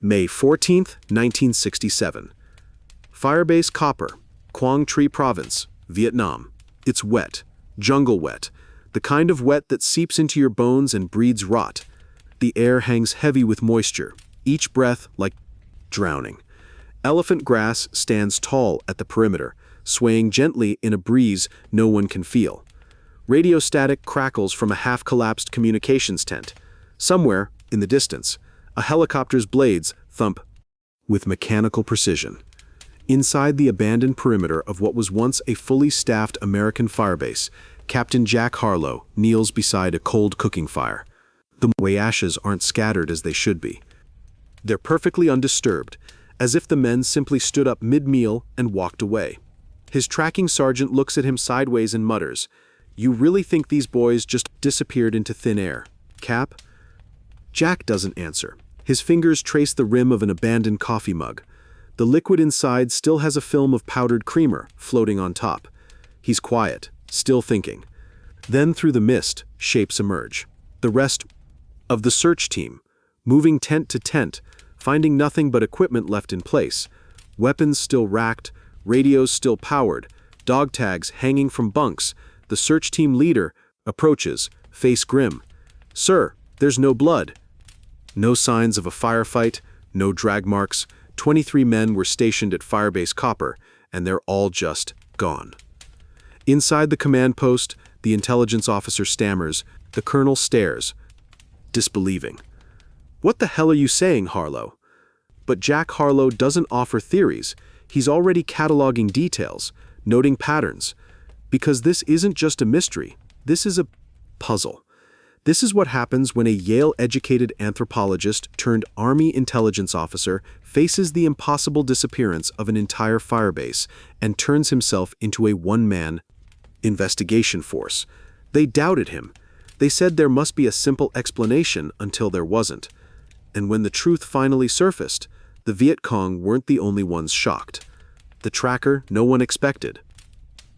May 14, 1967. Firebase Copper, Quang Tri Province, Vietnam. It's wet, jungle wet, the kind of wet that seeps into your bones and breeds rot. The air hangs heavy with moisture, each breath like drowning. Elephant grass stands tall at the perimeter, swaying gently in a breeze no one can feel. Radio static crackles from a half-collapsed communications tent. Somewhere, in the distance, a helicopter's blades thump with mechanical precision. Inside the abandoned perimeter of what was once a fully staffed American firebase, Captain Jack Harlow kneels beside a cold cooking fire. The way ashes aren't scattered as they should be. They're perfectly undisturbed, as if the men simply stood up mid-meal and walked away. His tracking sergeant looks at him sideways and mutters, "You really think these boys just disappeared into thin air, Cap?" Jack doesn't answer. His fingers trace the rim of an abandoned coffee mug. The liquid inside still has a film of powdered creamer floating on top. He's quiet, still thinking. Then through the mist, shapes emerge. The rest of the search team, moving tent to tent, finding nothing but equipment left in place. Weapons still racked, radios still powered, dog tags hanging from bunks. The search team leader approaches, face grim. "Sir, there's no blood." No signs of a firefight, no drag marks. 23 men were stationed at Firebase Copper, and they're all just gone. Inside the command post, the intelligence officer stammers, the colonel stares, disbelieving. "What the hell are you saying, Harlow?" But Jack Harlow doesn't offer theories. He's already cataloging details, noting patterns. Because this isn't just a mystery, this is a puzzle. This is what happens when a Yale-educated anthropologist turned Army intelligence officer faces the impossible disappearance of an entire firebase and turns himself into a one-man investigation force. They doubted him. They said there must be a simple explanation until there wasn't. And when the truth finally surfaced, the Viet Cong weren't the only ones shocked. The tracker no one expected.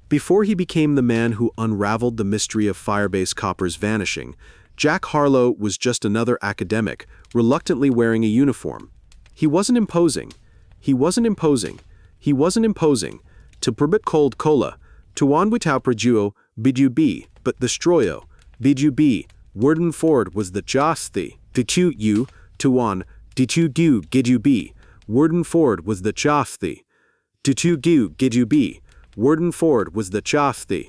Before he became the man who unraveled the mystery of Firebase Copper's vanishing, Jack Harlow was just another academic, reluctantly wearing a uniform. He wasn't imposing. He wasn't imposing. He wasn't imposing. To perbit cold cola, tuan without prejuo, bid you be, but the stroyo, bid you be, worden ford was the jasti, ditu you, tuan, ditu du gid you be, worden ford was the jasti, ditu du gid you be, worden ford was the jasti,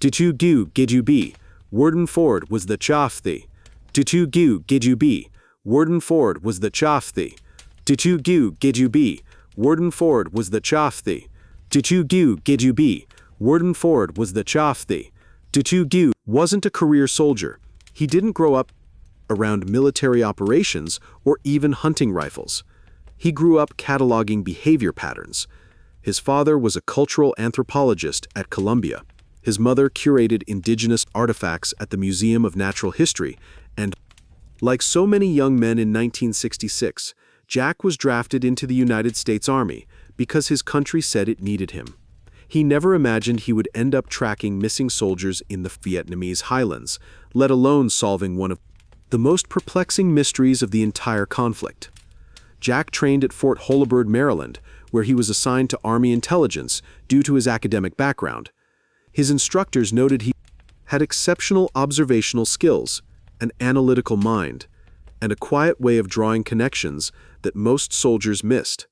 ditu du gid you be, worden ford was the jasti, ditu du gid you be, worden ford was the jasti, ditu du gid you be, worden ford was the jasti, ditu du gid you be, worden ford was the jasti, ditu du wasn't a career soldier. He didn't grow up around military operations or even hunting rifles. He grew up cataloging behavior patterns. His father was a cultural anthropologist at Columbia. His mother curated indigenous artifacts at the Museum of Natural History, and, like so many young men in 1966, Jack was drafted into the United States Army because his country said it needed him. He never imagined he would end up tracking missing soldiers in the Vietnamese highlands, let alone solving one of the most perplexing mysteries of the entire conflict. Jack trained at Fort Holabird, Maryland, where he was assigned to Army intelligence due to his academic background. His instructors noted he had exceptional observational skills, an analytical mind, and a quiet way of drawing connections that most soldiers missed.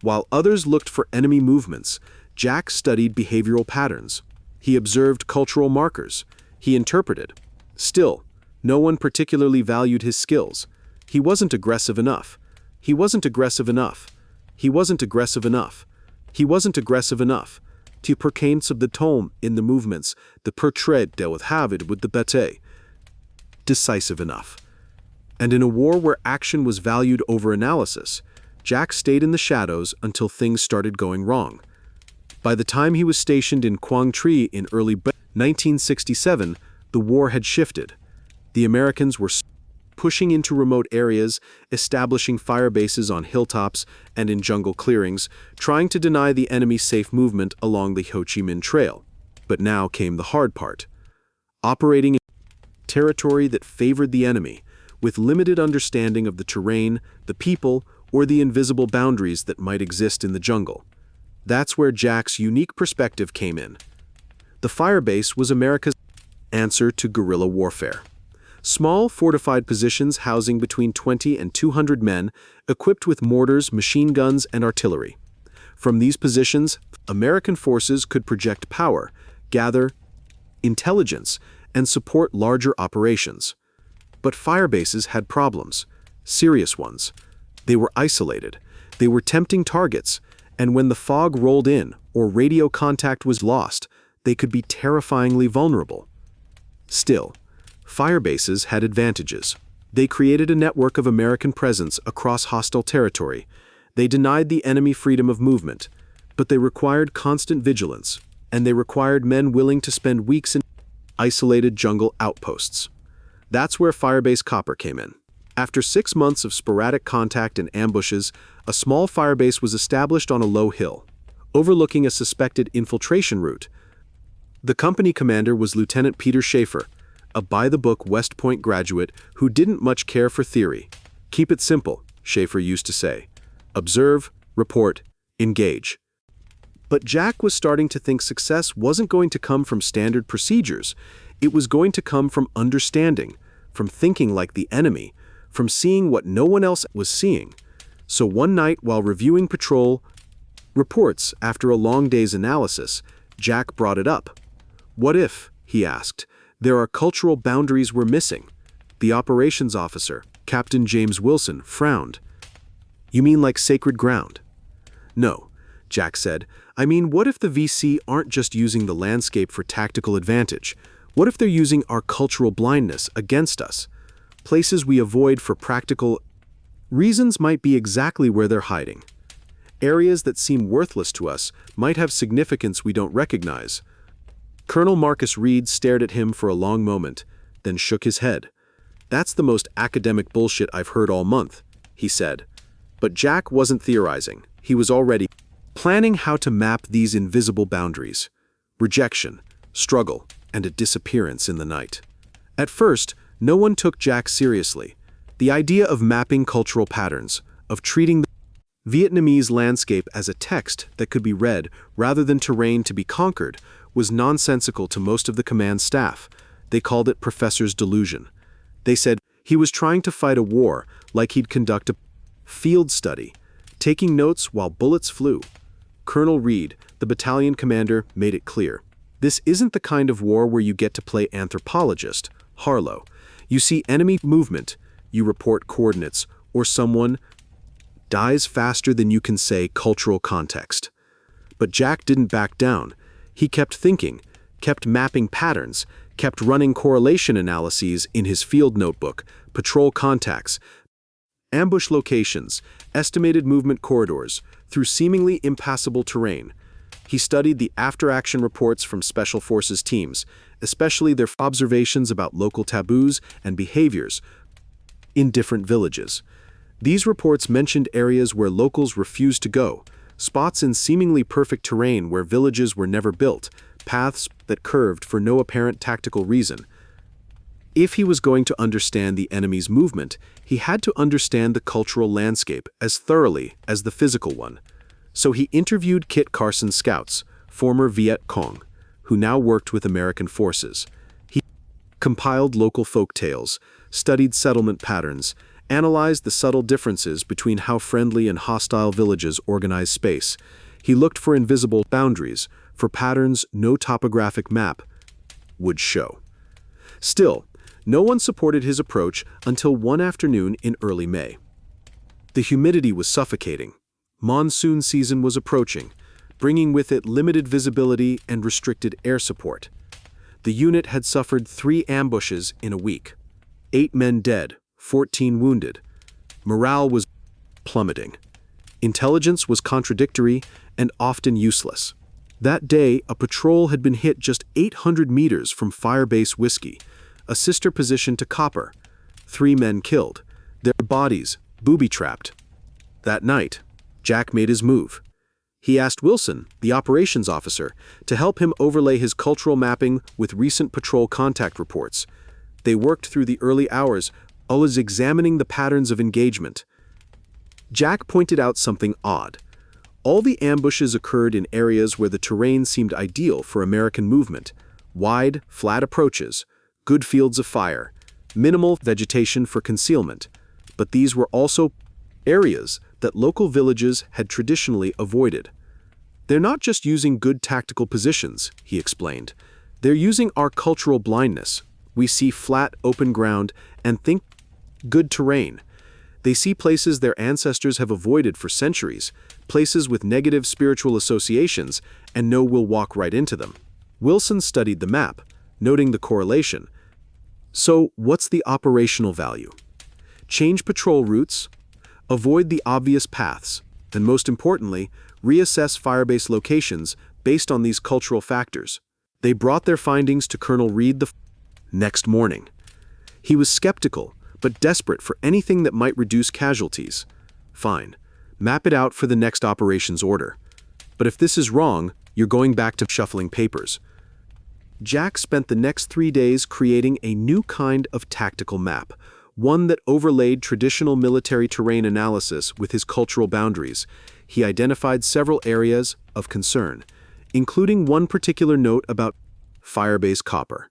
While others looked for enemy movements, Jack studied behavioral patterns. He observed cultural markers. He interpreted. Still, no one particularly valued his skills. He wasn't aggressive enough. He wasn't aggressive enough. He wasn't aggressive enough. He wasn't aggressive enough. To percaints of the tome in the movements, the portrait dealt with Havid with the bete. Decisive enough. And in a war where action was valued over analysis, Jack stayed in the shadows until things started going wrong. By the time he was stationed in Quang Tri in early 1967, the war had shifted. The Americans were pushing into remote areas, establishing fire bases on hilltops and in jungle clearings, trying to deny the enemy safe movement along the Ho Chi Minh Trail. But now came the hard part. Operating in territory that favored the enemy, with limited understanding of the terrain, the people, or the invisible boundaries that might exist in the jungle. That's where Jack's unique perspective came in. The firebase was America's answer to guerrilla warfare. Small, fortified positions housing between 20 and 200 men, equipped with mortars, machine guns, and artillery. From these positions, American forces could project power, gather intelligence, and support larger operations. But firebases had problems, serious ones. They were isolated, they were tempting targets, and when the fog rolled in or radio contact was lost, they could be terrifyingly vulnerable. Still, firebases had advantages. They created a network of American presence across hostile territory. They denied the enemy freedom of movement, but they required constant vigilance, and they required men willing to spend weeks in isolated jungle outposts. That's where Firebase Copper came in. After 6 months of sporadic contact and ambushes, a small firebase was established on a low hill, overlooking a suspected infiltration route. The company commander was Lieutenant Peter Schaefer, a by-the-book West Point graduate who didn't much care for theory. Keep it simple, Schaefer used to say. Observe, report, engage. But Jack was starting to think success wasn't going to come from standard procedures. It was going to come from understanding, from thinking like the enemy, from seeing what no one else was seeing. So one night, while reviewing patrol reports after a long day's analysis, Jack brought it up. What if, he asked, there are cultural boundaries we're missing? The operations officer, Captain James Wilson, frowned. You mean like sacred ground? No, Jack said. I mean, what if the VC aren't just using the landscape for tactical advantage? What if they're using our cultural blindness against us? Places we avoid for practical reasons might be exactly where they're hiding. Areas that seem worthless to us might have significance we don't recognize. Colonel Marcus Reed stared at him for a long moment, then shook his head. That's the most academic bullshit I've heard all month, he said. But Jack wasn't theorizing. He was already planning how to map these invisible boundaries. Rejection, struggle, and a disappearance in the night. At first, no one took Jack seriously. The idea of mapping cultural patterns, of treating the Vietnamese landscape as a text that could be read rather than terrain to be conquered, was nonsensical to most of the command staff. They called it Professor's delusion. They said he was trying to fight a war like he'd conduct a field study, taking notes while bullets flew. Colonel Reed, the battalion commander, made it clear. This isn't the kind of war where you get to play anthropologist, Harlow. You see enemy movement, you report coordinates, or someone dies faster than you can say cultural context. But Jack didn't back down. He kept thinking, kept mapping patterns, kept running correlation analyses in his field notebook, patrol contacts, ambush locations, estimated movement corridors, through seemingly impassable terrain. He studied the after-action reports from Special Forces teams, especially their observations about local taboos and behaviors in different villages. These reports mentioned areas where locals refused to go, spots in seemingly perfect terrain where villages were never built, paths that curved for no apparent tactical reason. If he was going to understand the enemy's movement, he had to understand the cultural landscape as thoroughly as the physical one. So he interviewed Kit Carson's scouts, former Viet Cong, who now worked with American forces. He compiled local folk tales, studied settlement patterns, analyzed the subtle differences between how friendly and hostile villages organize space. He looked for invisible boundaries, for patterns no topographic map would show. Still, no one supported his approach until one afternoon in early May. The humidity was suffocating. Monsoon season was approaching, bringing with it limited visibility and restricted air support. The unit had suffered 3 ambushes in a week. 8 men dead, 14 wounded. Morale was plummeting. Intelligence was contradictory and often useless. That day, a patrol had been hit just 800 meters from Firebase Whiskey, a sister position to Copper. 3 men killed, their bodies booby-trapped. That night, Jack made his move. He asked Wilson, the operations officer, to help him overlay his cultural mapping with recent patrol contact reports. They worked through the early hours I was examining the patterns of engagement. Jack pointed out something odd. All the ambushes occurred in areas where the terrain seemed ideal for American movement. Wide, flat approaches, good fields of fire, minimal vegetation for concealment. But these were also areas that local villages had traditionally avoided. They're not just using good tactical positions, he explained. They're using our cultural blindness. We see flat, open ground and think good terrain. They see places their ancestors have avoided for centuries, places with negative spiritual associations, and know we'll walk right into them. Wilson studied the map, noting the correlation. So, what's the operational value? Change patrol routes, avoid the obvious paths, and most importantly, reassess firebase locations based on these cultural factors. They brought their findings to Colonel Reed the next morning. He was skeptical, but desperate for anything that might reduce casualties. Fine, map it out for the next operations order. But if this is wrong, you're going back to shuffling papers. Jack spent the next 3 days creating a new kind of tactical map, one that overlaid traditional military terrain analysis with his cultural boundaries. He identified several areas of concern, including one particular note about firebase copper.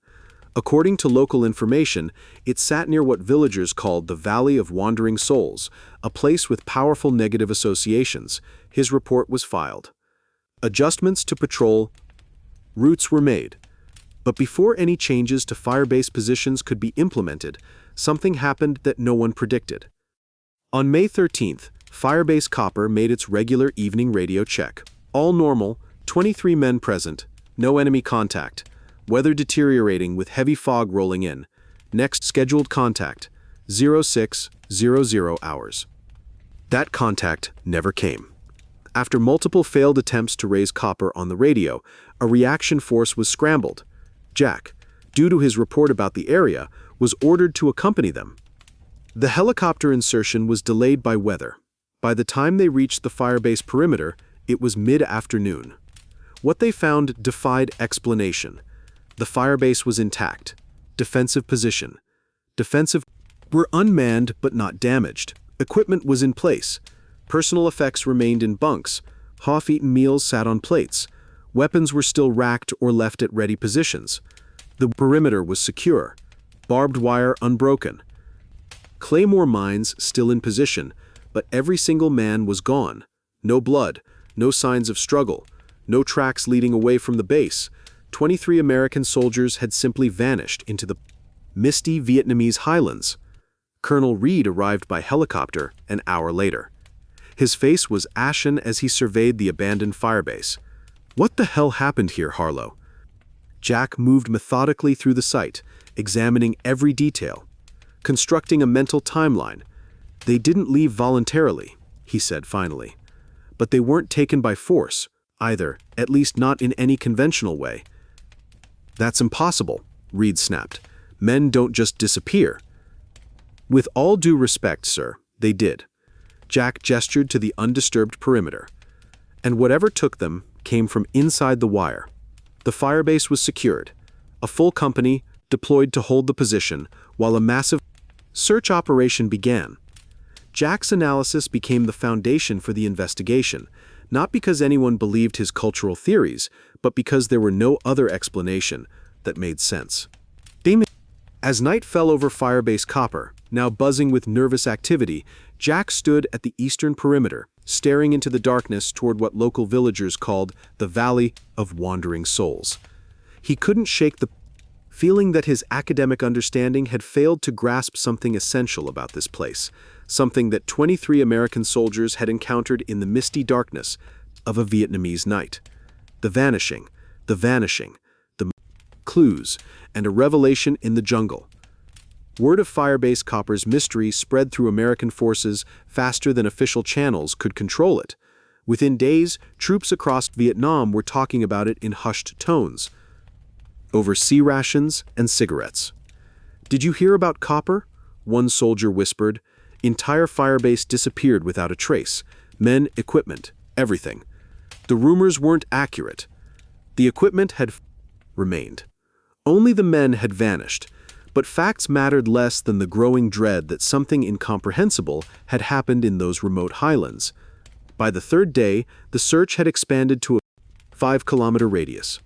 According to local information, it sat near what villagers called the Valley of Wandering Souls, a place with powerful negative associations. His report was filed. Adjustments to patrol routes were made. But before any changes to firebase positions could be implemented, something happened that no one predicted. On May 13th, Firebase Copper made its regular evening radio check. All normal, 23 men present, no enemy contact. Weather deteriorating with heavy fog rolling in. Next scheduled contact, 0600 hours. That contact never came. After multiple failed attempts to raise Copper on the radio, a reaction force was scrambled. Jack, due to his report about the area, was ordered to accompany them. The helicopter insertion was delayed by weather. By the time they reached the firebase perimeter, it was mid-afternoon. What they found defied explanation. The firebase was intact. Defensive position. Defensive were unmanned but not damaged. Equipment was in place. Personal effects remained in bunks. Half-eaten meals sat on plates. Weapons were still racked or left at ready positions. The perimeter was secure. Barbed wire unbroken. Claymore mines still in position, but every single man was gone. No blood, no signs of struggle, no tracks leading away from the base. 23 American soldiers had simply vanished into the misty Vietnamese highlands. Colonel Reed arrived by helicopter an hour later. His face was ashen as he surveyed the abandoned firebase. What the hell happened here, Harlow? Jack moved methodically through the site, examining every detail, constructing a mental timeline. They didn't leave voluntarily, he said finally. But they weren't taken by force, either, at least not in any conventional way. That's impossible, Reed snapped. Men don't just disappear. With all due respect, sir, they did. Jack gestured to the undisturbed perimeter. And whatever took them came from inside the wire. The firebase was secured. A full company deployed to hold the position while a massive search operation began. Jack's analysis became the foundation for the investigation, not because anyone believed his cultural theories, but because there were no other explanation that made sense. As night fell over Firebase Copper, now buzzing with nervous activity, Jack stood at the eastern perimeter, staring into the darkness toward what local villagers called the Valley of Wandering Souls. He couldn't shake the feeling that his academic understanding had failed to grasp something essential about this place, something that 23 American soldiers had encountered in the misty darkness of a Vietnamese night. The vanishing, the clues, and a revelation in the jungle. Word of Firebase Copper's mystery spread through American forces faster than official channels could control it. Within days, troops across Vietnam were talking about it in hushed tones, over sea rations and cigarettes. "Did you hear about Copper?" one soldier whispered. Entire firebase disappeared without a trace. Men, equipment, everything. The rumors weren't accurate. The equipment had remained. Only the men had vanished. But facts mattered less than the growing dread that something incomprehensible had happened in those remote highlands. By the third day, the search had expanded to a 5-kilometer radius.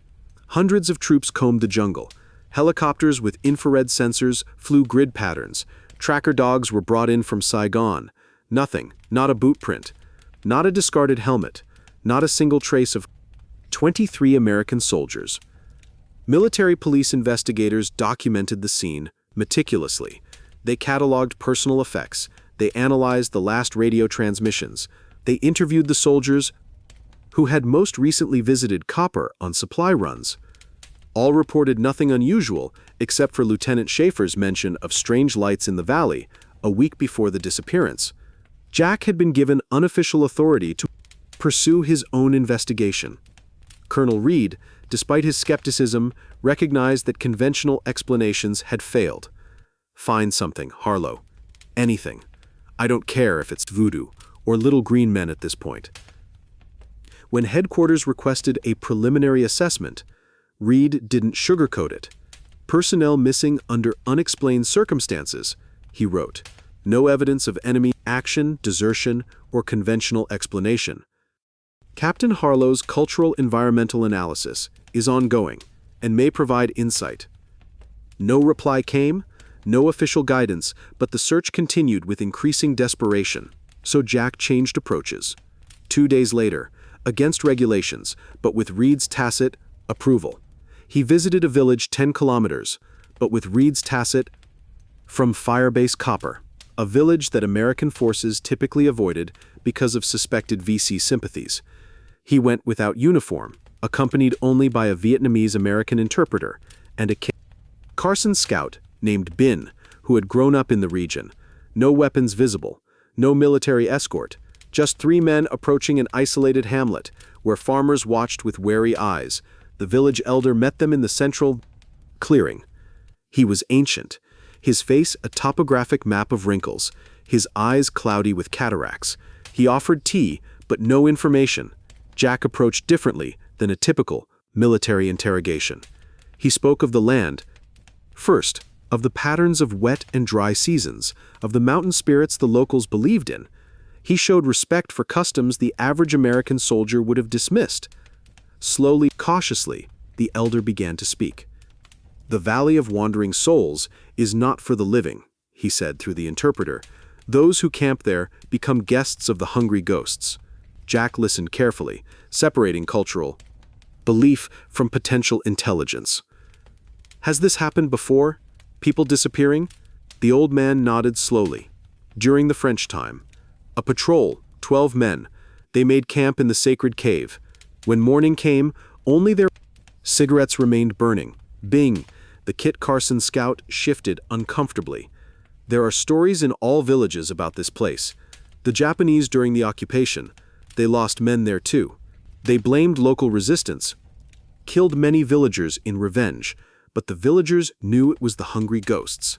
Hundreds of troops combed the jungle. Helicopters with infrared sensors flew grid patterns. Tracker dogs were brought in from Saigon. Nothing, not a boot print, not a discarded helmet, not a single trace of 23 American soldiers. Military police investigators documented the scene meticulously. They cataloged personal effects. They analyzed the last radio transmissions. They interviewed the soldiers who had most recently visited Copper on supply runs. All reported nothing unusual except for Lieutenant Schaefer's mention of strange lights in the valley a week before the disappearance. Jack had been given unofficial authority to pursue his own investigation. Colonel Reed, despite his skepticism, recognized that conventional explanations had failed. Find something, Harlow. Anything. I don't care if it's voodoo or little green men at this point. When headquarters requested a preliminary assessment, Reed didn't sugarcoat it. Personnel missing under unexplained circumstances, he wrote. No evidence of enemy action, desertion, or conventional explanation. Captain Harlow's cultural environmental analysis is ongoing and may provide insight. No reply came, no official guidance, but the search continued with increasing desperation, so Jack changed approaches. 2 days later, against regulations, but with Reed's tacit approval, he visited a village 10 kilometers, but with Reed's tacit from Firebase Copper, a village that American forces typically avoided because of suspected VC sympathies. He went without uniform, accompanied only by a Vietnamese-American interpreter and a Carson scout named Bin, who had grown up in the region. No weapons visible, no military escort, just 3 men approaching an isolated hamlet where farmers watched with wary eyes. The village elder met them in the central clearing. He was ancient, his face a topographic map of wrinkles, his eyes cloudy with cataracts. He offered tea, but no information. Jack approached differently than a typical military interrogation. He spoke of the land, first, of the patterns of wet and dry seasons, of the mountain spirits the locals believed in. He showed respect for customs the average American soldier would have dismissed. Slowly, cautiously, the elder began to speak. The Valley of Wandering Souls is not for the living, he said through the interpreter. Those who camp there become guests of the hungry ghosts. Jack listened carefully, separating cultural belief from potential intelligence. Has this happened before? People disappearing? The old man nodded slowly. During the French time. A patrol, 12 men. They made camp in the sacred cave. When morning came, only their cigarettes remained burning. Bing! The Kit Carson scout shifted uncomfortably. There are stories in all villages about this place. The Japanese during the occupation, they lost men there too. They blamed local resistance, killed many villagers in revenge, but the villagers knew it was the hungry ghosts.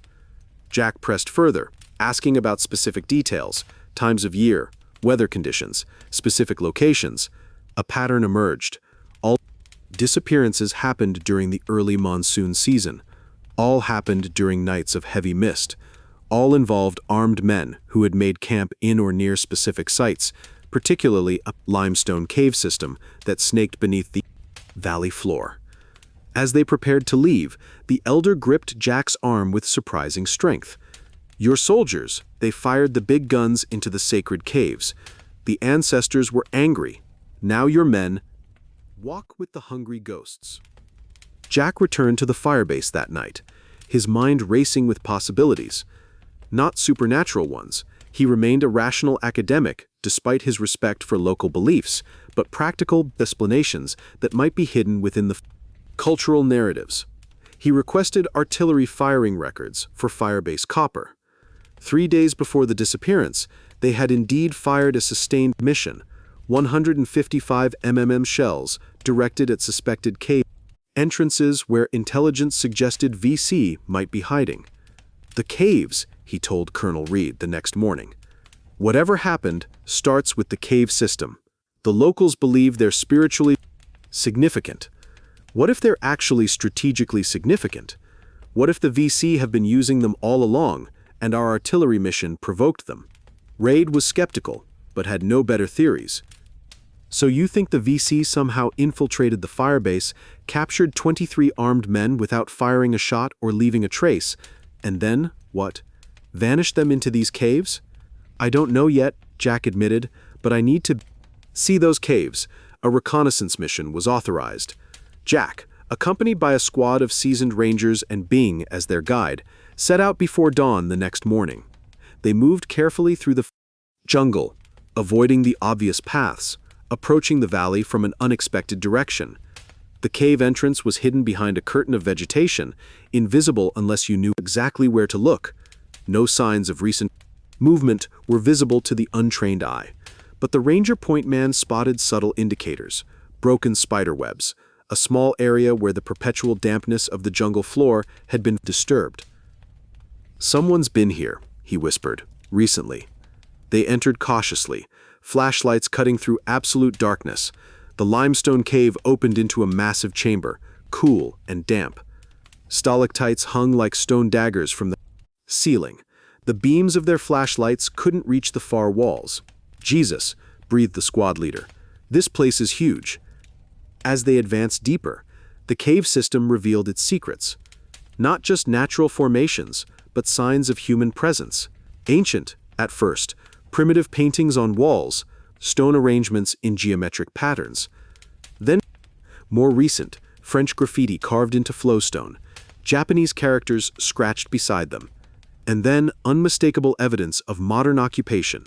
Jack pressed further, asking about specific details, times of year, weather conditions, specific locations. A pattern emerged. All disappearances happened during the early monsoon season. All happened during nights of heavy mist. All involved armed men who had made camp in or near specific sites, particularly a limestone cave system that snaked beneath the valley floor. As they prepared to leave, the elder gripped Jack's arm with surprising strength. Your soldiers, they fired the big guns into the sacred caves. The ancestors were angry. Now your men walk with the hungry ghosts. Jack returned to the firebase that night, his mind racing with possibilities. Not supernatural ones. He remained a rational academic, despite his respect for local beliefs, but practical explanations that might be hidden within the cultural narratives. He requested artillery firing records for Firebase Copper. 3 days before the disappearance, they had indeed fired a sustained mission, 155 shells directed at suspected cave entrances where intelligence suggested VC might be hiding. The caves, he told Colonel Reed the next morning. Whatever happened starts with the cave system. The locals believe they're spiritually significant. What if they're actually strategically significant? What if the VC have been using them all along, and our artillery mission provoked them? Raid was skeptical, but had no better theories. So you think the VC somehow infiltrated the firebase, captured 23 armed men without firing a shot or leaving a trace, and then, what? Vanished them into these caves? I don't know yet, Jack admitted, but I need to see those caves. A reconnaissance mission was authorized. Jack, accompanied by a squad of seasoned rangers and Bing as their guide, set out before dawn the next morning. They moved carefully through the jungle, avoiding the obvious paths, approaching the valley from an unexpected direction. The cave entrance was hidden behind a curtain of vegetation, invisible unless you knew exactly where to look. No signs of recent movement were visible to the untrained eye, but the ranger point man spotted subtle indicators: broken spider webs, a small area where the perpetual dampness of the jungle floor had been disturbed. "Someone's been here," he whispered, "recently." They entered cautiously, flashlights cutting through absolute darkness. The limestone cave opened into a massive chamber, cool and damp. Stalactites hung like stone daggers from the ceiling. The beams of their flashlights couldn't reach the far walls. "Jesus," breathed the squad leader. "This place is huge." As they advanced deeper, the cave system revealed its secrets. Not just natural formations, but signs of human presence. Ancient, at first, primitive paintings on walls, stone arrangements in geometric patterns. Then, more recent, French graffiti carved into flowstone, Japanese characters scratched beside them. And then, unmistakable evidence of modern occupation: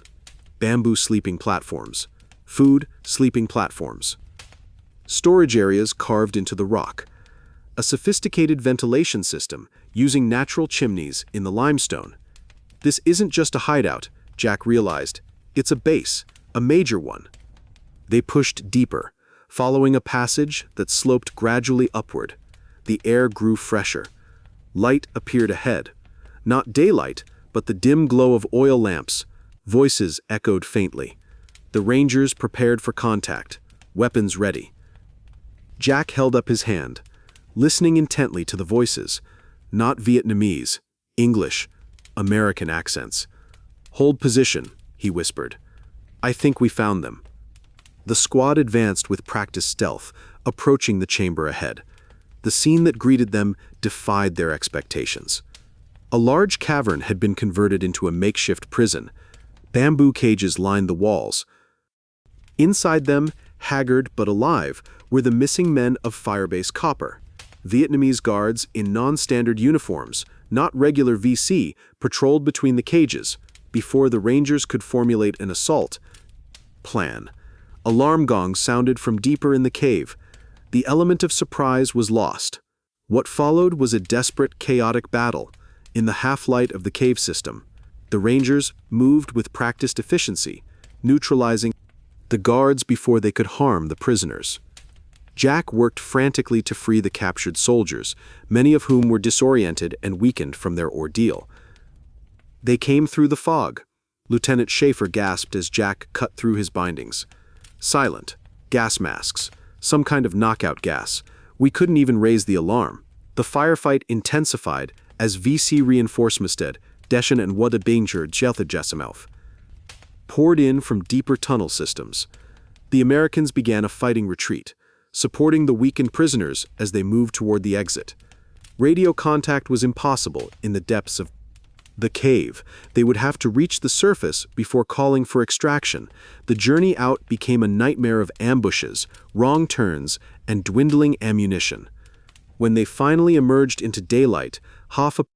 bamboo sleeping platforms, food sleeping platforms, storage areas carved into the rock, a sophisticated ventilation system using natural chimneys in the limestone. This isn't just a hideout, Jack realized. It's a base, a major one. They pushed deeper, following a passage that sloped gradually upward. The air grew fresher. Light appeared ahead. Not daylight, but the dim glow of oil lamps. Voices echoed faintly. The rangers prepared for contact, weapons ready. Jack held up his hand, listening intently to the voices. Not Vietnamese, English, American accents. "Hold position," he whispered. "I think we found them." The squad advanced with practiced stealth, approaching the chamber ahead. The scene that greeted them defied their expectations. A large cavern had been converted into a makeshift prison. Bamboo cages lined the walls. Inside them, haggard but alive, were the missing men of Firebase Copper. Vietnamese guards in non-standard uniforms, not regular VC, patrolled between the cages. Before the rangers could formulate an assault plan, alarm gongs sounded from deeper in the cave. The element of surprise was lost. What followed was a desperate, chaotic battle. In the half-light of the cave system, the rangers moved with practiced efficiency, neutralizing the guards before they could harm the prisoners. Jack worked frantically to free the captured soldiers, many of whom were disoriented and weakened from their ordeal. They came through the fog. Lieutenant Schaefer gasped as Jack cut through his bindings. Silent. Gas masks. Some kind of knockout gas. We couldn't even raise the alarm. The firefight intensified as VC reinforcements Deschen and Wadabinger Jelthajesamelf poured in from deeper tunnel systems. The Americans began a fighting retreat, supporting the weakened prisoners as they moved toward the exit. Radio contact was impossible in the depths of the cave. They would have to reach the surface before calling for extraction. The journey out became a nightmare of ambushes, wrong turns, and dwindling ammunition. When they finally emerged into daylight, half a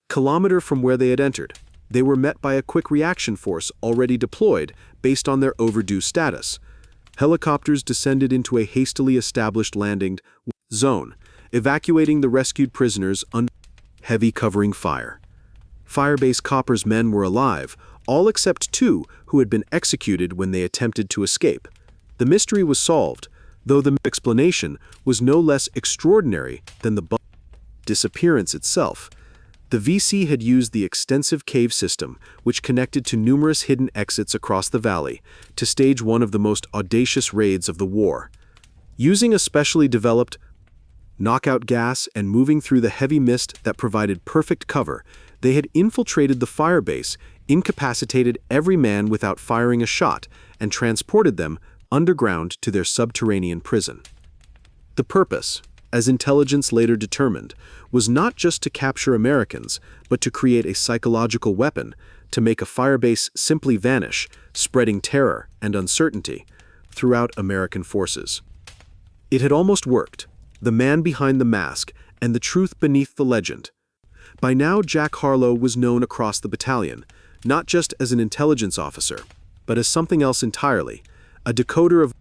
kilometer from where they had entered, they were met by a quick reaction force already deployed based on their overdue status. Helicopters descended into a hastily established landing zone, evacuating the rescued prisoners under heavy covering fire. Firebase Copper's men were alive, all except 2 who had been executed when they attempted to escape. The mystery was solved, though the explanation was no less extraordinary than the disappearance itself. The VC had used the extensive cave system, which connected to numerous hidden exits across the valley, to stage one of the most audacious raids of the war. Using a specially developed knockout gas, and moving through the heavy mist that provided perfect cover, they had infiltrated the firebase, incapacitated every man without firing a shot, and transported them underground to their subterranean prison. The purpose, as intelligence later determined, was not just to capture Americans, but to create a psychological weapon to make a firebase simply vanish, spreading terror and uncertainty throughout American forces. It had almost worked. The man behind the mask and the truth beneath the legend. By now, Jack Harlow was known across the battalion, not just as an intelligence officer, but as something else entirely, a decoder of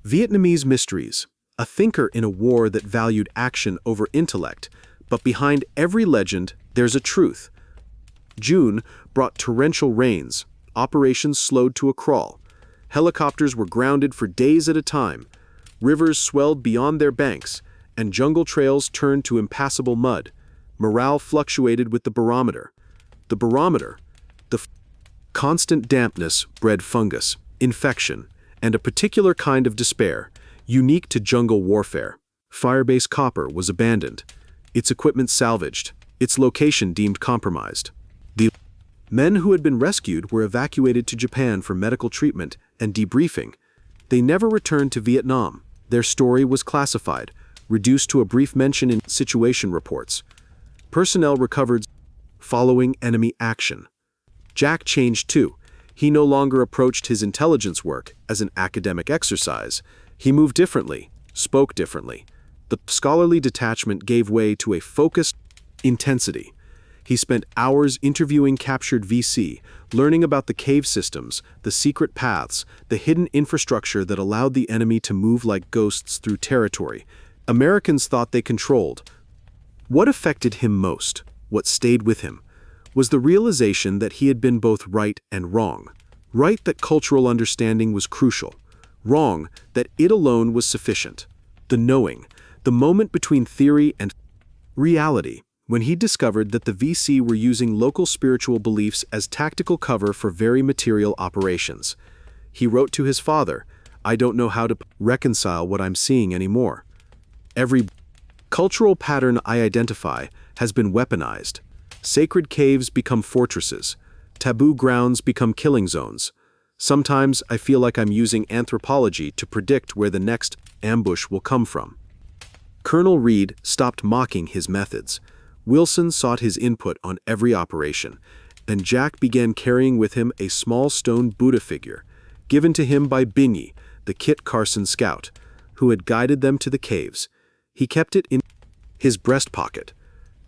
Vietnamese mysteries, a thinker in a war that valued action over intellect. But behind every legend, there's a truth. June brought torrential rains, operations slowed to a crawl. Helicopters were grounded for days at a time. Rivers swelled beyond their banks, and jungle trails turned to impassable mud. Morale fluctuated with the barometer. The barometer, constant dampness bred fungus, infection, and a particular kind of despair, unique to jungle warfare. Firebase Copper was abandoned, its equipment salvaged, its location deemed compromised. The men who had been rescued were evacuated to Japan for medical treatment and debriefing. They never returned to Vietnam. Their story was classified, reduced to a brief mention in situation reports. Personnel recovered following enemy action. Jack changed too. He no longer approached his intelligence work as an academic exercise. He moved differently, spoke differently. The scholarly detachment gave way to a focused intensity. He spent hours interviewing captured VC, learning about the cave systems, the secret paths, the hidden infrastructure that allowed the enemy to move like ghosts through territory Americans thought they controlled. What affected him most, what stayed with him, was the realization that he had been both right and wrong. Right that cultural understanding was crucial. Wrong that it alone was sufficient. The knowing, the moment between theory and reality, when he discovered that the VC were using local spiritual beliefs as tactical cover for very material operations. He wrote to his father, "I don't know how to reconcile what I'm seeing anymore. Every cultural pattern I identify has been weaponized. Sacred caves become fortresses. Taboo grounds become killing zones. Sometimes I feel like I'm using anthropology to predict where the next ambush will come from." Colonel Reed stopped mocking his methods. Wilson sought his input on every operation, and Jack began carrying with him a small stone Buddha figure, given to him by Binyi, the Kit Carson scout, who had guided them to the caves. He kept it in his breast pocket,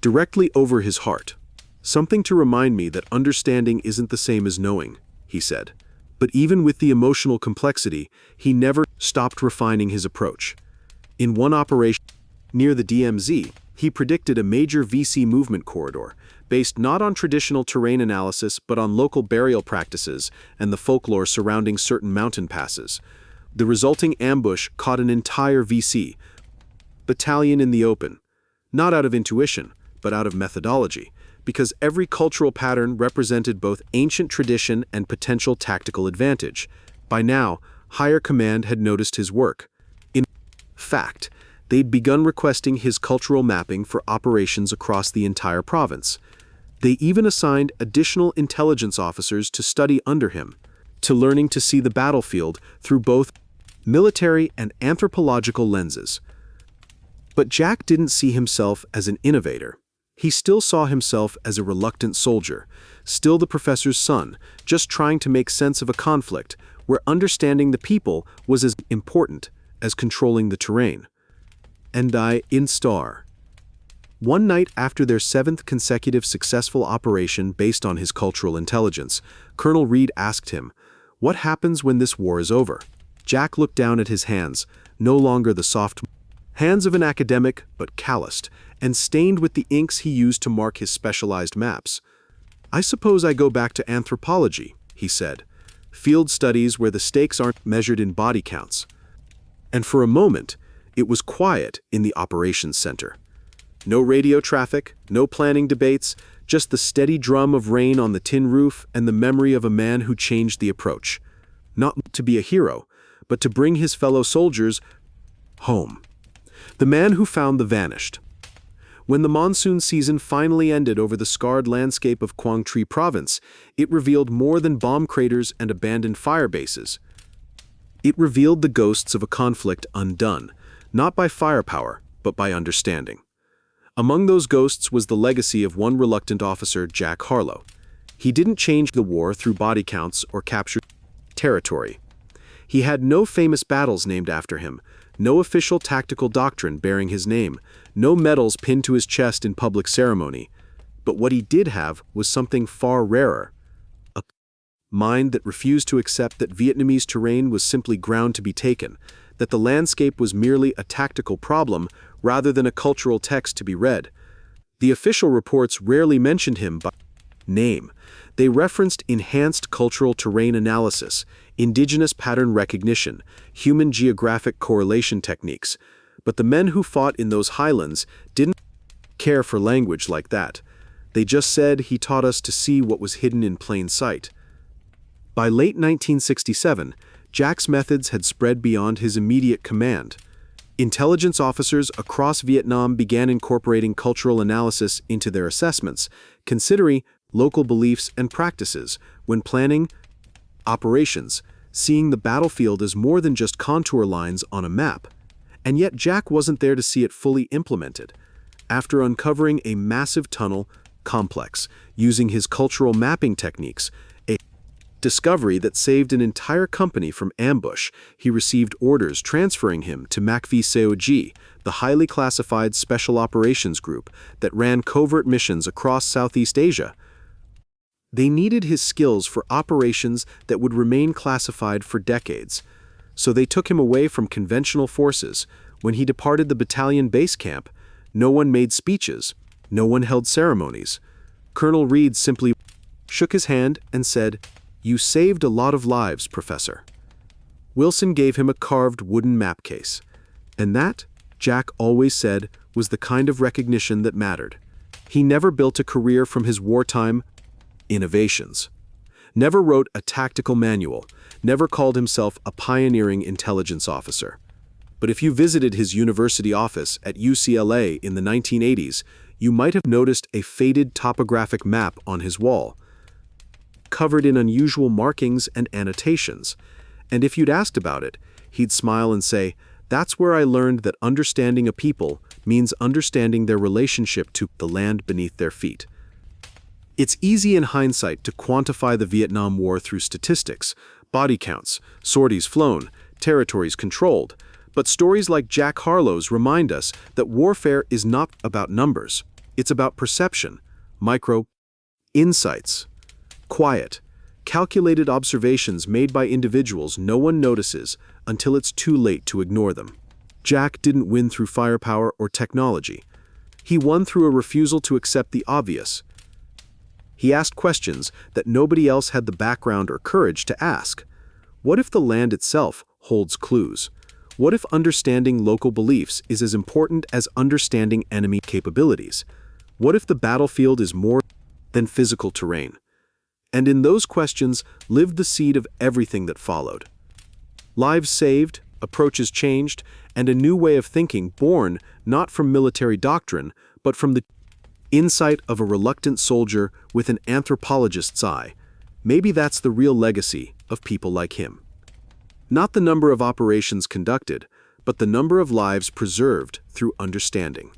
directly over his heart. "Something to remind me that understanding isn't the same as knowing," he said. But even with the emotional complexity, he never stopped refining his approach. In one operation near the DMZ, he predicted a major VC movement corridor, based not on traditional terrain analysis but on local burial practices and the folklore surrounding certain mountain passes. The resulting ambush caught an entire VC battalion in the open, not out of intuition, but out of methodology, because every cultural pattern represented both ancient tradition and potential tactical advantage. By now, higher command had noticed his work. In fact, they'd begun requesting his cultural mapping for operations across the entire province. They even assigned additional intelligence officers to study under him, to learning to see the battlefield through both military and anthropological lenses. But Jack didn't see himself as an innovator. He still saw himself as a reluctant soldier, still the professor's son, just trying to make sense of a conflict where understanding the people was as important as controlling the terrain. And in Star. One night after their 7th consecutive successful operation based on his cultural intelligence, Colonel Reed asked him, "What happens when this war is over?" Jack looked down at his hands, no longer the soft hands of an academic, but calloused, and stained with the inks he used to mark his specialized maps. "I suppose I go back to anthropology," he said. "Field studies where the stakes aren't measured in body counts." And for a moment, it was quiet in the operations center. No radio traffic, no planning debates, just the steady drum of rain on the tin roof and the memory of a man who changed the approach. Not to be a hero, but to bring his fellow soldiers home. The man who found the vanished. When the monsoon season finally ended over the scarred landscape of Quang Tri Province, it revealed more than bomb craters and abandoned fire bases. It revealed the ghosts of a conflict undone, not by firepower, but by understanding. Among those ghosts was the legacy of one reluctant officer, Jack Harlow. He didn't change the war through body counts or capture territory. He had no famous battles named after him, no official tactical doctrine bearing his name, no medals pinned to his chest in public ceremony. But what he did have was something far rarer. A mind that refused to accept that Vietnamese terrain was simply ground to be taken, that the landscape was merely a tactical problem rather than a cultural text to be read. The official reports rarely mentioned him by name. They referenced enhanced cultural terrain analysis, indigenous pattern recognition, human geographic correlation techniques. But the men who fought in those highlands didn't care for language like that. They just said he taught us to see what was hidden in plain sight. By late 1967, Jack's methods had spread beyond his immediate command. Intelligence officers across Vietnam began incorporating cultural analysis into their assessments, considering local beliefs and practices when planning operations, seeing the battlefield as more than just contour lines on a map. And yet Jack wasn't there to see it fully implemented. After uncovering a massive tunnel complex using his cultural mapping techniques, a discovery that saved an entire company from ambush, he received orders transferring him to MACV-COG, the highly classified special operations group that ran covert missions across Southeast Asia. They needed his skills for operations that would remain classified for decades. So they took him away from conventional forces. When he departed the battalion base camp, no one made speeches, no one held ceremonies. Colonel Reed simply shook his hand and said, "You saved a lot of lives, Professor." Wilson gave him a carved wooden map case. And that, Jack always said, was the kind of recognition that mattered. He never built a career from his wartime innovations. Never wrote a tactical manual, never called himself a pioneering intelligence officer. But if you visited his university office at UCLA in the 1980s, you might have noticed a faded topographic map on his wall, covered in unusual markings and annotations. And if you'd asked about it, he'd smile and say, "That's where I learned that understanding a people means understanding their relationship to the land beneath their feet." It's easy in hindsight to quantify the Vietnam War through statistics, body counts, sorties flown, territories controlled. But stories like Jack Harlow's remind us that warfare is not about numbers. It's about perception, micro insights, quiet, calculated observations made by individuals no one notices until it's too late to ignore them. Jack didn't win through firepower or technology. He won through a refusal to accept the obvious. He asked questions that nobody else had the background or courage to ask. What if the land itself holds clues? What if understanding local beliefs is as important as understanding enemy capabilities? What if the battlefield is more than physical terrain? And in those questions lived the seed of everything that followed. Lives saved, approaches changed, and a new way of thinking born not from military doctrine, but from the insight of a reluctant soldier with an anthropologist's eye. Maybe that's the real legacy of people like him. Not the number of operations conducted, but the number of lives preserved through understanding.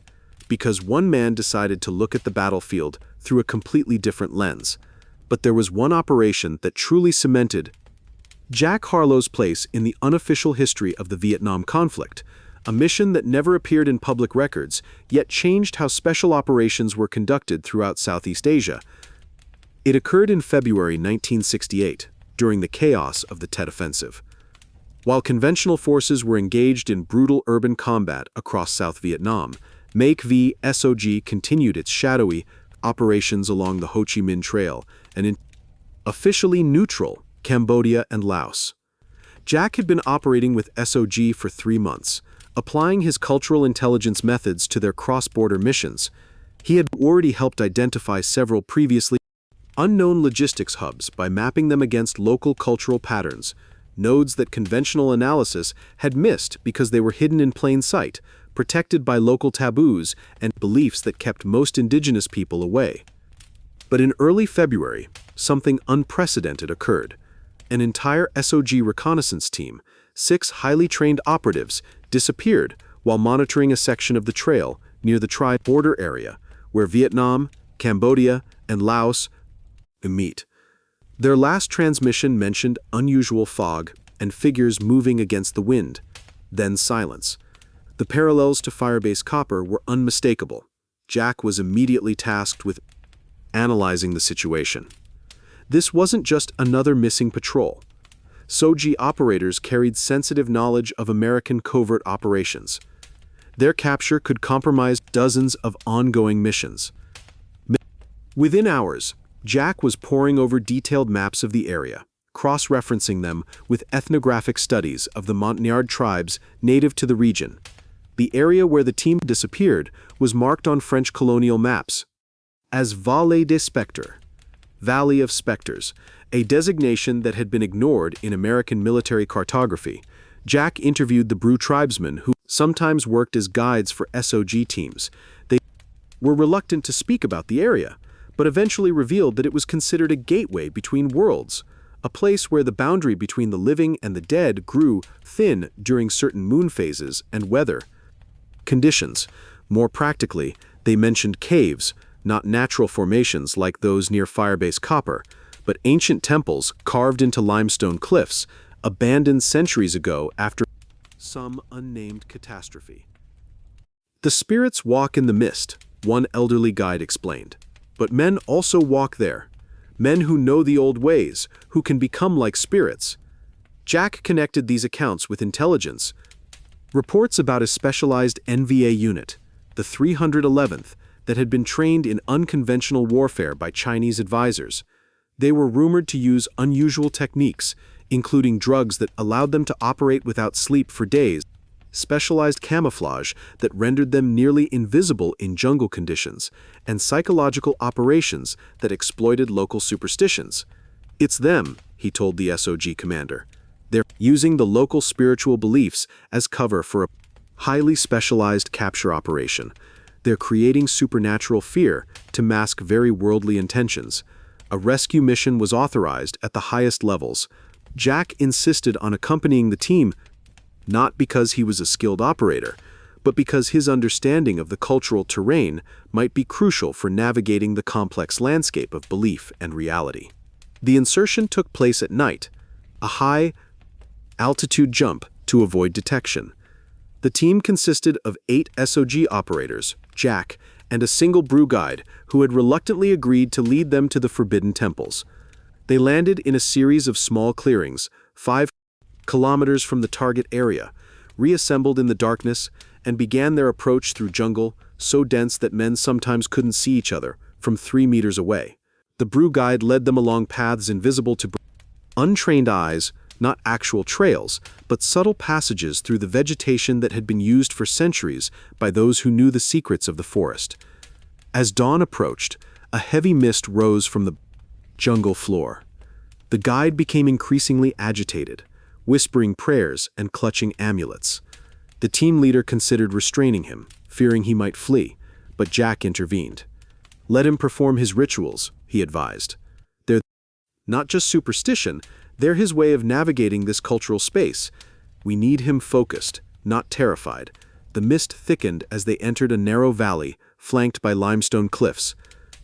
Because one man decided to look at the battlefield through a completely different lens. But there was one operation that truly cemented Jack Harlow's place in the unofficial history of the Vietnam conflict, a mission that never appeared in public records, yet changed how special operations were conducted throughout Southeast Asia. It occurred in February 1968, during the chaos of the Tet Offensive. While conventional forces were engaged in brutal urban combat across South Vietnam, MACV-SOG continued its shadowy operations along the Ho Chi Minh Trail and in officially neutral Cambodia and Laos. Jack had been operating with SOG for 3 months, applying his cultural intelligence methods to their cross-border missions. He had already helped identify several previously unknown logistics hubs by mapping them against local cultural patterns, nodes that conventional analysis had missed because they were hidden in plain sight, protected by local taboos and beliefs that kept most indigenous people away. But in early February, something unprecedented occurred. An entire SOG reconnaissance team, 6 highly trained operatives, disappeared while monitoring a section of the trail near the tribe border area where Vietnam, Cambodia, and Laos meet. Their last transmission mentioned unusual fog and figures moving against the wind, then silence. The parallels to Firebase Copper were unmistakable. Jack was immediately tasked with analyzing the situation. This wasn't just another missing patrol. SOG operators carried sensitive knowledge of American covert operations. Their capture could compromise dozens of ongoing missions. Within hours, Jack was poring over detailed maps of the area, cross-referencing them with ethnographic studies of the Montagnard tribes native to the region. The area where the team disappeared was marked on French colonial maps as Vallée des Spectres, Valley of Spectres, a designation that had been ignored in American military cartography. Jack interviewed the Bru tribesmen who sometimes worked as guides for SOG teams. They were reluctant to speak about the area, but eventually revealed that it was considered a gateway between worlds, a place where the boundary between the living and the dead grew thin during certain moon phases and weather conditions. More practically, they mentioned caves, not natural formations like those near Firebase Copper, but ancient temples carved into limestone cliffs, abandoned centuries ago after some unnamed catastrophe. The spirits walk in the mist, one elderly guide explained. But men also walk there. Men who know the old ways, who can become like spirits. Jack connected these accounts with intelligence. Reports about a specialized NVA unit, the 311th, that had been trained in unconventional warfare by Chinese advisors. They were rumored to use unusual techniques, including drugs that allowed them to operate without sleep for days, specialized camouflage that rendered them nearly invisible in jungle conditions, and psychological operations that exploited local superstitions. "It's them," he told the SOG commander. "They're using the local spiritual beliefs as cover for a highly specialized capture operation. They're creating supernatural fear to mask very worldly intentions." A rescue mission was authorized at the highest levels. Jack insisted on accompanying the team, not because he was a skilled operator, but because his understanding of the cultural terrain might be crucial for navigating the complex landscape of belief and reality. The insertion took place at night, a high-altitude jump to avoid detection. The team consisted of 8 SOG operators, Jack, and a single Bru guide who had reluctantly agreed to lead them to the Forbidden Temples. They landed in a series of small clearings, 5 kilometers from the target area, reassembled in the darkness, and began their approach through jungle so dense that men sometimes couldn't see each other from 3 meters away. The Bru guide led them along paths invisible to untrained eyes, not actual trails, but subtle passages through the vegetation that had been used for centuries by those who knew the secrets of the forest. As dawn approached, a heavy mist rose from the jungle floor. The guide became increasingly agitated, whispering prayers and clutching amulets. The team leader considered restraining him, fearing he might flee, but Jack intervened. "Let him perform his rituals," he advised. "They're not just superstition, they're his way of navigating this cultural space. We need him focused, not terrified." The mist thickened as they entered a narrow valley flanked by limestone cliffs.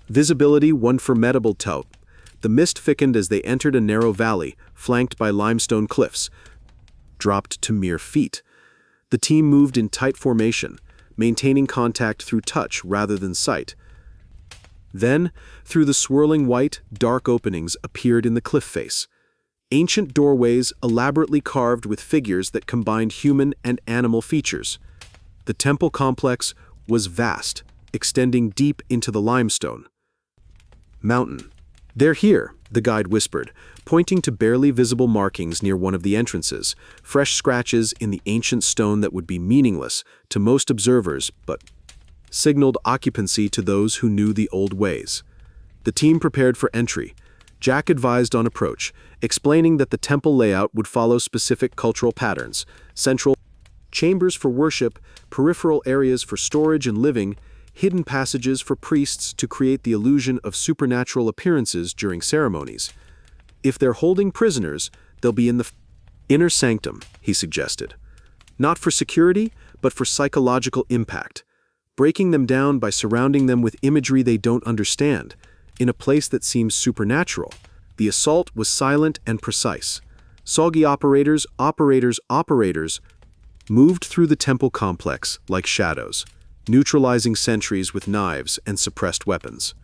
Visibility one formidable tout. The mist thickened as they entered a narrow valley flanked by limestone cliffs, dropped to mere feet. The team moved in tight formation, maintaining contact through touch rather than sight. Then, through the swirling white, dark openings appeared in the cliff face. Ancient doorways elaborately carved with figures that combined human and animal features. The temple complex was vast, extending deep into the limestone mountain. "They're here," the guide whispered, pointing to barely visible markings near one of the entrances, fresh scratches in the ancient stone that would be meaningless to most observers but signaled occupancy to those who knew the old ways. The team prepared for entry. Jack advised on approach, explaining that the temple layout would follow specific cultural patterns: central chambers for worship, peripheral areas for storage and living, hidden passages for priests to create the illusion of supernatural appearances during ceremonies. If they're holding prisoners, they'll be in the inner sanctum, he suggested. Not for security, but for psychological impact. Breaking them down by surrounding them with imagery they don't understand, in a place that seems supernatural. The assault was silent and precise. Soggy operators moved through the temple complex like shadows, neutralizing sentries with knives and suppressed weapons.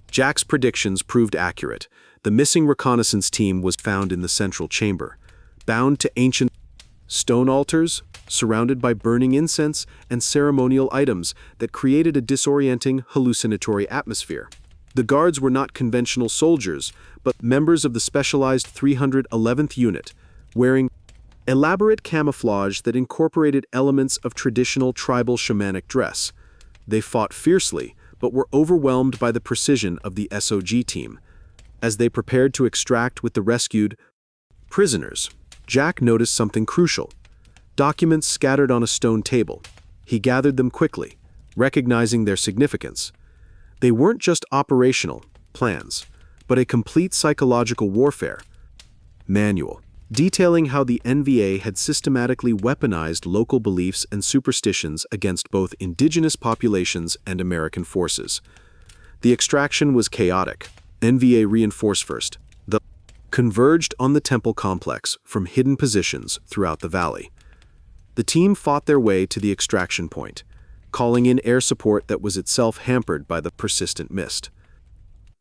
Jack's predictions proved accurate. The missing reconnaissance team was found in the central chamber, bound to ancient stone altars, surrounded by burning incense and ceremonial items that created a disorienting, hallucinatory atmosphere. The guards were not conventional soldiers, but members of the specialized 311th Unit, wearing elaborate camouflage that incorporated elements of traditional tribal shamanic dress. They fought fiercely, but were overwhelmed by the precision of the SOG team. As they prepared to extract with the rescued prisoners, Jack noticed something crucial. Documents scattered on a stone table. He gathered them quickly, recognizing their significance. They weren't just operational plans, but a complete psychological warfare manual, detailing how the NVA had systematically weaponized local beliefs and superstitions against both indigenous populations and American forces. The extraction was chaotic. NVA reinforced first. The converged on the temple complex from hidden positions throughout the valley. The team fought their way to the extraction point, calling in air support that was itself hampered by the persistent mist.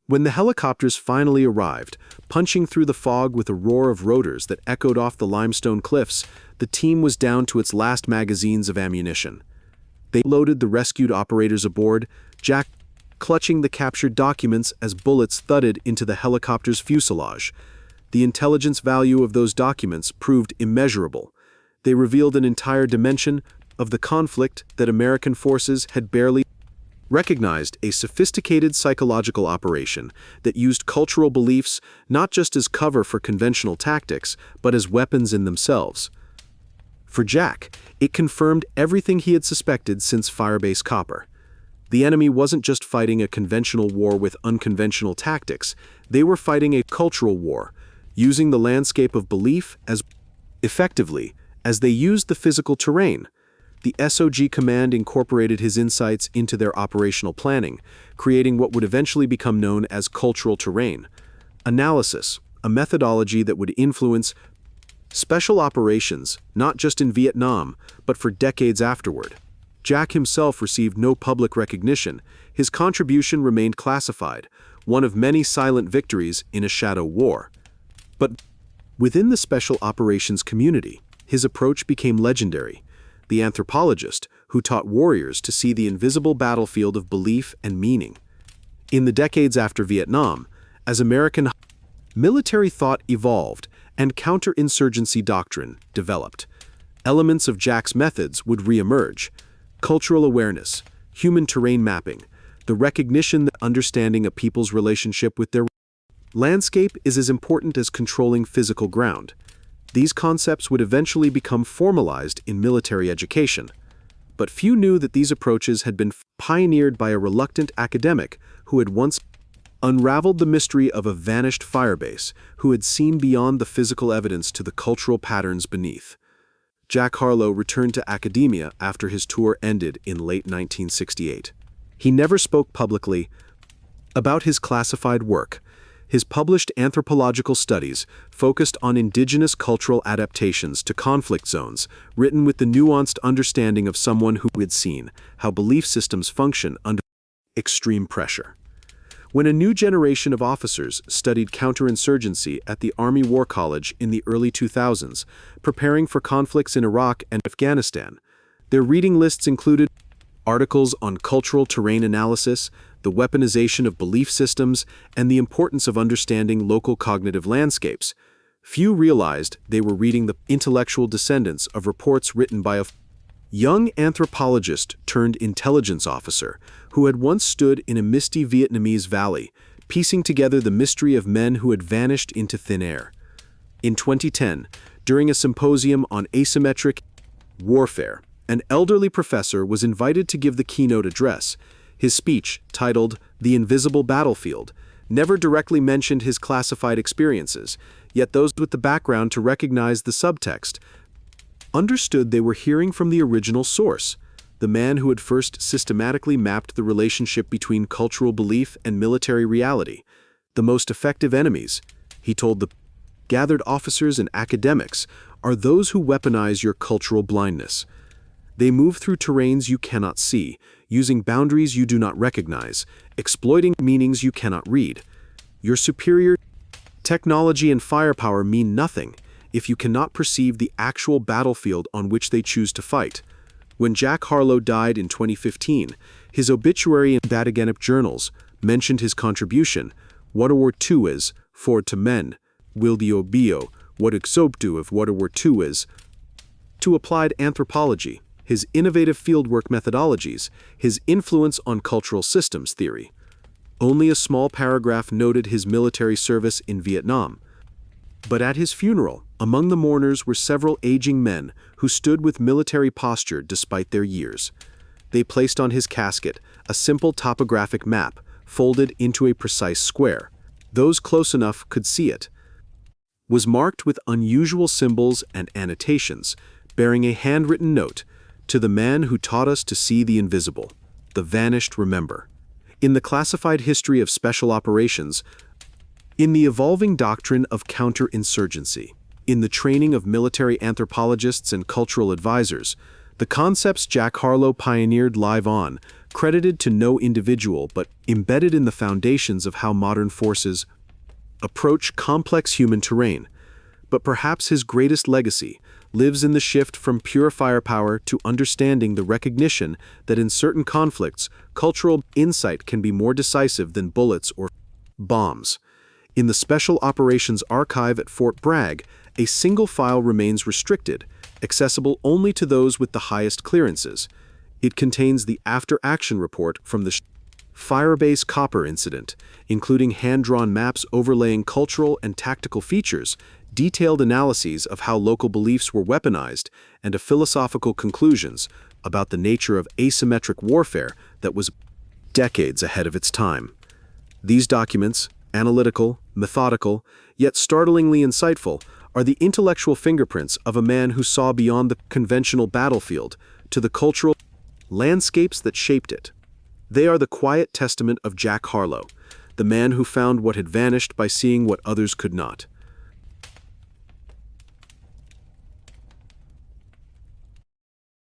When the helicopters finally arrived, punching through the fog with a roar of rotors that echoed off the limestone cliffs, the team was down to its last magazines of ammunition. They loaded the rescued operators aboard, Jack clutching the captured documents as bullets thudded into the helicopter's fuselage. The intelligence value of those documents proved immeasurable. They revealed an entire dimension of the conflict that American forces had barely recognized, a sophisticated psychological operation that used cultural beliefs not just as cover for conventional tactics, but as weapons in themselves. For Jack, it confirmed everything he had suspected since Firebase Copper. The enemy wasn't just fighting a conventional war with unconventional tactics, they were fighting a cultural war, using the landscape of belief as effectively as they used the physical terrain. The SOG command incorporated his insights into their operational planning, creating what would eventually become known as cultural terrain analysis, a methodology that would influence special operations not just in Vietnam, but for decades afterward. Jack himself received no public recognition. His contribution remained classified, one of many silent victories in a shadow war. But within the special operations community, his approach became legendary. The anthropologist who taught warriors to see the invisible battlefield of belief and meaning. In the decades after Vietnam, as American military thought evolved and counterinsurgency doctrine developed, elements of Jack's methods would reemerge. Cultural awareness, human terrain mapping, the recognition that understanding a people's relationship with their landscape is as important as controlling physical ground. These concepts would eventually become formalized in military education. But few knew that these approaches had been pioneered by a reluctant academic who had once unraveled the mystery of a vanished firebase, who had seen beyond the physical evidence to the cultural patterns beneath. Jack Harlow returned to academia after his tour ended in late 1968. He never spoke publicly about his classified work. His published anthropological studies focused on indigenous cultural adaptations to conflict zones, written with the nuanced understanding of someone who had seen how belief systems function under extreme pressure. When a new generation of officers studied counterinsurgency at the Army War College in the early 2000s, preparing for conflicts in Iraq and Afghanistan, their reading lists included articles on cultural terrain analysis, the weaponization of belief systems, and the importance of understanding local cognitive landscapes. Few realized they were reading the intellectual descendants of reports written by a young anthropologist turned intelligence officer who had once stood in a misty Vietnamese valley, piecing together the mystery of men who had vanished into thin air. In 2010, during a symposium on asymmetric Warfare. An elderly professor was invited to give the keynote address. His speech, titled The Invisible Battlefield, never directly mentioned his classified experiences, yet those with the background to recognize the subtext understood they were hearing from the original source, the man who had first systematically mapped the relationship between cultural belief and military reality. The most effective enemies, he told the gathered officers and academics, are those who weaponize your cultural blindness. They move through terrains you cannot see, using boundaries you do not recognize, exploiting meanings you cannot read. Your superior technology and firepower mean nothing if you cannot perceive the actual battlefield on which they choose to fight. When Jack Harlow died in 2015, his obituary in Vaticanip journals mentioned his contribution, World War II is, for to men, will the obio, what exoptu of World War II is, to applied anthropology, his innovative fieldwork methodologies, his influence on cultural systems theory. Only a small paragraph noted his military service in Vietnam. But at his funeral, among the mourners were several aging men who stood with military posture despite their years. They placed on his casket a simple topographic map folded into a precise square. Those close enough could see it. Was marked with unusual symbols and annotations, bearing a handwritten note, "To the man who taught us to see the invisible, the vanished remember." In the classified history of special operations, in the evolving doctrine of counterinsurgency, in the training of military anthropologists and cultural advisors, the concepts Jack Harlow pioneered live on, credited to no individual but embedded in the foundations of how modern forces approach complex human terrain. But perhaps his greatest legacy lives in the shift from pure firepower to understanding the recognition that in certain conflicts, cultural insight can be more decisive than bullets or bombs. In the Special Operations Archive at Fort Bragg, a single file remains restricted, accessible only to those with the highest clearances. It contains the after-action report from the Firebase Copper incident, including hand-drawn maps overlaying cultural and tactical features, detailed analyses of how local beliefs were weaponized, and a philosophical conclusions about the nature of asymmetric warfare that was decades ahead of its time. These documents, analytical, methodical, yet startlingly insightful, are the intellectual fingerprints of a man who saw beyond the conventional battlefield to the cultural landscapes that shaped it. They are the quiet testament of Jack Harlow, the man who found what had vanished by seeing what others could not.